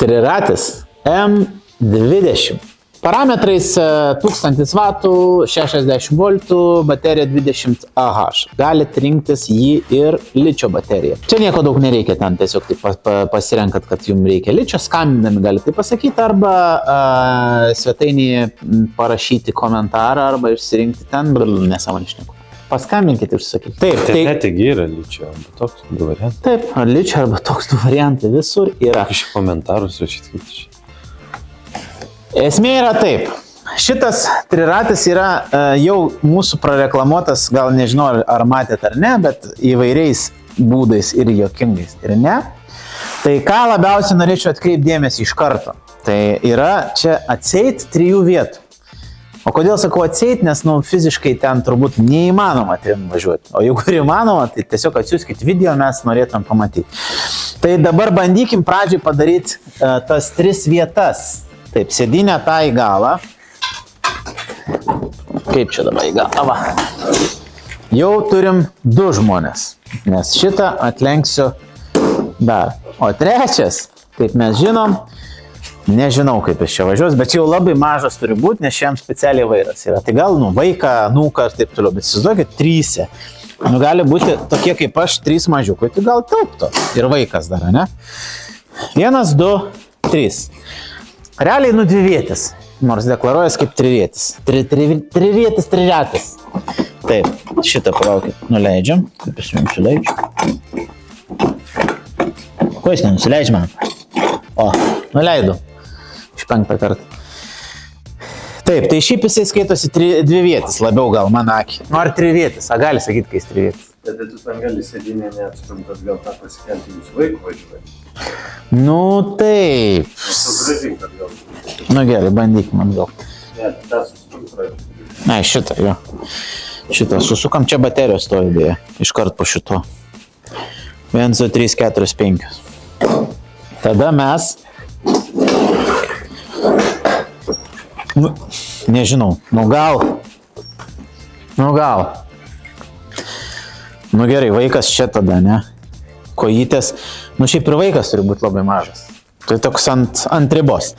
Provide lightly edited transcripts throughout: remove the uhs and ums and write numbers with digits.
Triratis M20. Parametrais 1000 vatų, 60 voltų, baterija 20 Ah. Galit rinktis jį ir ličio bateriją. Čia nieko daug nereikia, ten tiesiog pasirenkat, kad jums reikia ličio, skambinami galite tai pasakyti, arba svetainėje parašyti komentarą, arba išsirinkti ten, nesąmonišniku. Paskambinkite ir sakykite. Taip, tai netigi yra ličio, arba toks du variantai. Taip, ličio arba toks du variantai visur yra. Iš komentarus rašyti kaip čia. Esmė yra taip. Šitas triratis yra jau mūsų prareklamuotas, gal nežinau, ar matėt ar ne, bet įvairiais būdais ir juokingais ir ne. Tai ką labiausiai norėčiau atkreipti dėmesį iš karto. Tai yra čia atseit 3 vietų. O kodėl sakau atseit, nes fiziškai ten turbūt neįmanoma trim važiuoti. O jeigu ir įmanoma, tai tiesiog atsiųskit video, mes norėtum pamatyti. Tai dabar bandykim pradžiai padaryti tas 3 vietas. Taip, sėdynę tą į galą. Kaip čia dabar į galą? Va. Jau turim 2 žmonės, nes šitą atlenksiu dar. O trečias, kaip mes žinom, nežinau kaip jis čia važiuos, bet jau labai mažas turi būti, nes šiam specialiai vairas yra. Tai gal, vaiką, nūką ir taip toliau, bet įsivaizduokit 3. Gali būti tokie kaip aš, 3 mažiukai, tai gal tilpto. Ir vaikas dar, ne? 1, 2, 3. Realiai 2 vietis, nors deklaruojas kaip 3 vietis. 3 vietis, 3 retis. Taip, šitą palaukit, nuleidžiam. Kaip aš jums suleidžiu? Ko jis nenusileidžia man? O, nuleidau. Iš 5 kartą. Taip, tai šiaip jisai skaitosi 2 vietis, labiau gal man akį. Nu ar 3 vietis, gali sakyti, kai jis 3 vietis. Bet tu ten gali sėdinę neatstumti, kad gal tą pasikelti jūsų vaikų važiuoja. Nu taip. Sugrąžink atgal. Nu gerai, bandykim atgal. Ne, tą sustum pradėti. Ne, šitą, jo. Šitą susukam, čia baterijos stovi dėja. Iškart po šito. 1, 2, 3, 4, 5. Tada mes... Nu, nežinau, nu gal. Nu gerai, vaikas čia tada, ne? Kojytės. Nu šiaip ir vaikas turi būti labai mažas. Tai toks ant ribos.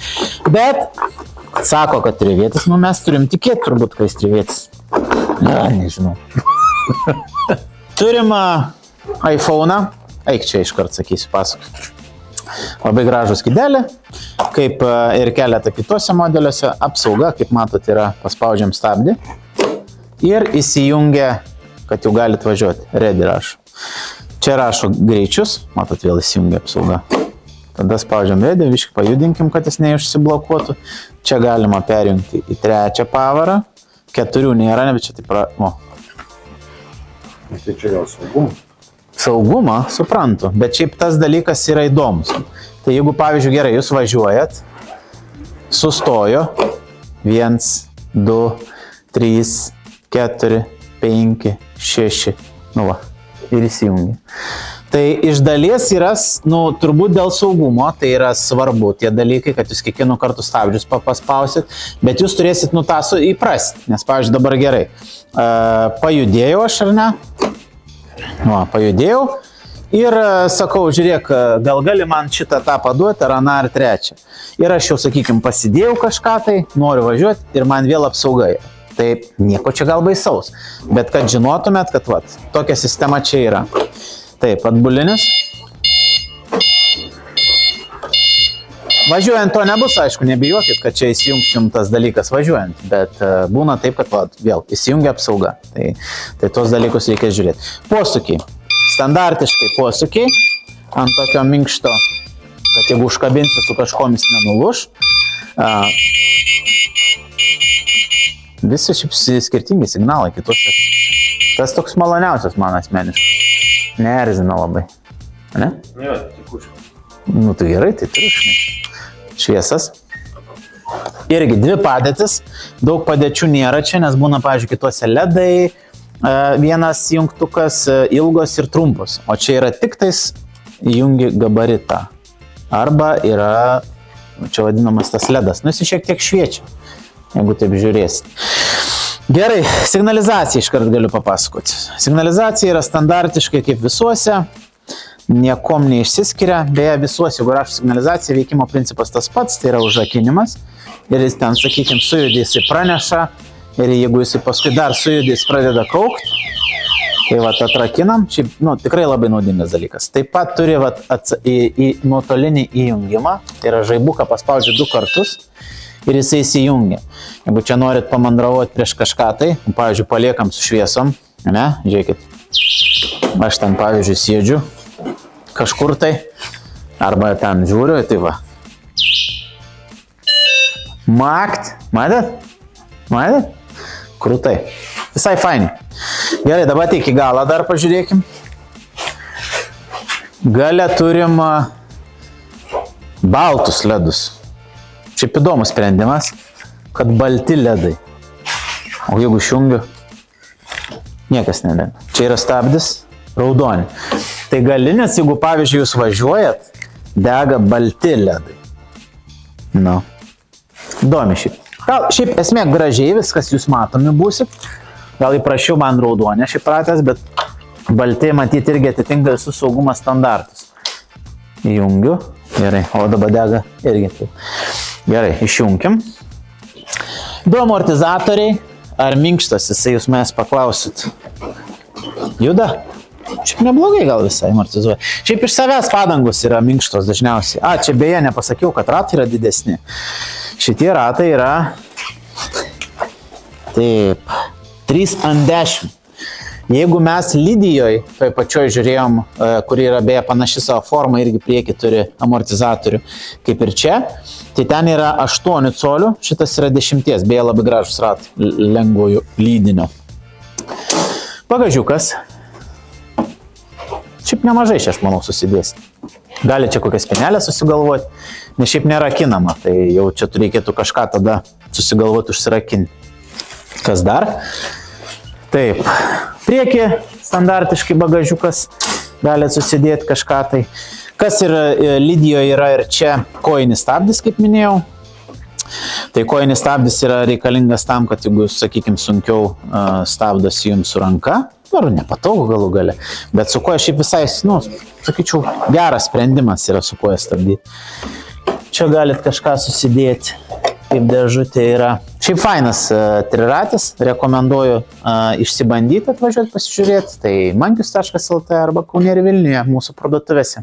Bet, sako, kad 3 vietis, nu mes turim tikėti turbūt, kai jis 3 vietis. Ne, nežinau. Turim iPhone'ą. Eik čia iškart sakysiu, pasakosiu. Labai gražus skydelė, kaip ir keletą kitose modeliuose. Apsauga, kaip matot, yra paspaudžiam stabdį. Ir įsijungia, kad jau galit važiuoti. Ready rašo. Čia rašo greičius, matot, vėl įsijungia apsauga. Tada spaudžiam ready, viškai pajudinkim, kad jis neišsiblokuotų. Čia galima perjungti į 3 pavarą. 4 nėra, bet čia taip o. Tai čia gal saugumą? Saugumą, suprantu, bet šiaip tas dalykas yra įdomus. Tai jeigu, pavyzdžiui, gerai, jūs važiuojat, sustojo, 1, 2, 3, 4, 5, 6, nu va, ir įsijungia. Tai iš dalies yra, nu, turbūt dėl saugumo, tai yra svarbu tie dalykai, kad jūs kiekvienu kartu stabdžius paspausit, bet jūs turėsit, nu, tą įprasti, nes, pavyzdžiui, dabar gerai, pajudėjau aš, ar ne? Nu, pajudėjau ir sakau, žiūrėk, gal gali man šitą tą paduoti, ar aną, ar 3. Ir aš jau, sakykime, pasidėjau kažką tai, noriu važiuoti ir man vėl apsaugai. Tai nieko čia gal baisaus, bet kad žinotumėt, kad vat, tokia sistema čia yra. Taip, atbulinis. Važiuojant to nebus, aišku, nebijokit, kad čia įsijungsim tas dalykas važiuojant, bet būna taip, kad vat, vėl įsijungia apsauga. Tai tos dalykus reikia žiūrėti. Posūkiai. Standartiškai posūkiai ant tokio minkšto, kad jeigu užkabinsi su kažkomis nenuluš. Visi šiaip skirtingi signalai kituose. Tas toks maloniausias man asmeniškai. Neerzina labai. Ne? Ne, tik užkas. Nu tai gerai, tai triukšmai. Šviesas. Irgi 2 padėtis. Daug padėčių nėra čia, nes būna, pavyzdžiui, kituose ledai. Vienas jungtukas ilgos ir trumpos. O čia yra tik tais jungi gabaritą. Arba yra, čia vadinamas tas ledas. Nu, jis šiek tiek šviečia, jeigu taip žiūrėsit. Gerai, signalizacija iškart galiu papasakoti. Signalizacija yra standartiškai kaip visuose. niekom neišsiskiria, beje visuose, jeigu rašo signalizacija, veikimo principas tas pats, tai yra užrakinimas ir jis ten, sakykime, sujudė, jis praneša ir jeigu jis paskui dar sujudė, jis pradeda kaukti, tai vat atrakinam, šiaip, tikrai labai naudingas dalykas. Taip pat turi į nuotolinį įjungimą, tai yra žaibuką paspaudžia 2 kartus ir jisai įsijungia. Jeigu čia norit pamandravoti prieš kažką tai, pavyzdžiui, paliekam su šviesom, ne, žiūrėkit, aš ten, pavyzdžiui, sėdžiu kažkur tai, arba ten žiūriu, tai va. Makt, matėt? Matėt? Krūtai. Visai faini. Gerai, dabar iki galą dar pažiūrėkim. Gale turim baltus ledus. Šiaip įdomus sprendimas, kad balti ledai. O jeigu išjungiu, niekas nedega. Čia yra stabdis, raudoni. Tai galinės, jeigu pavyzdžiui jūs važiuojat, dega balti ledai. Įdomi šiaip. Gal šiaip esmė gražiai viskas jūs matomi būsit. Gal įprašiau man raudonė šiaip pratęs, bet balti matyti irgi atitinka visus saugumo standartus. Įjungiu. Gerai, o dabar dega irgi taip. Gerai, išjunkim. 2 amortizatoriai. Ar minkštas jisai, jūs mes paklausit? Juda? Šiaip neblogai gal visai amortizuoja. Šiaip iš savęs padangos yra minkštos dažniausiai. Čia beje nepasakiau, kad ratai yra didesni. Šitie ratai yra taip 3/10. Jeigu mes Lidijoje, toj pačioj žiūrėjom, kuri yra beje panaši savo formą, irgi prieki turi amortizatorių, kaip ir čia, tai ten yra 8 colių, šitas yra 10, beje labai gražus ratai, lengvojų lydinio. Bagažiukas. Šiaip nemažai čia, aš manau, susidės. Gali čia kokią spinelę susigalvoti, nes šiaip nerakinama, tai jau čia reikėtų kažką tada susigalvoti, užsirakinti. Kas dar? Taip, prieki standartiškai bagažiukas, gali susidėti kažką tai. Kas yra Lidijoje yra ir čia kojinis stabdis, kaip minėjau. Tai kojinis stabdis yra reikalingas tam, kad jeigu, sakykime, sunkiau stabdosi jums su ranka, ar nepatogu galų gale, bet su koja šiaip visai, sakyčiau, geras sprendimas yra su koja stabdyti. Čia galit kažką susidėti, kaip dėžutė yra. Šiaip fainas triratis, rekomenduoju išsibandyti, atvažiuoti pasižiūrėti, tai mankius.lt arba Kaune ir Vilniuje mūsų parduotuvėse.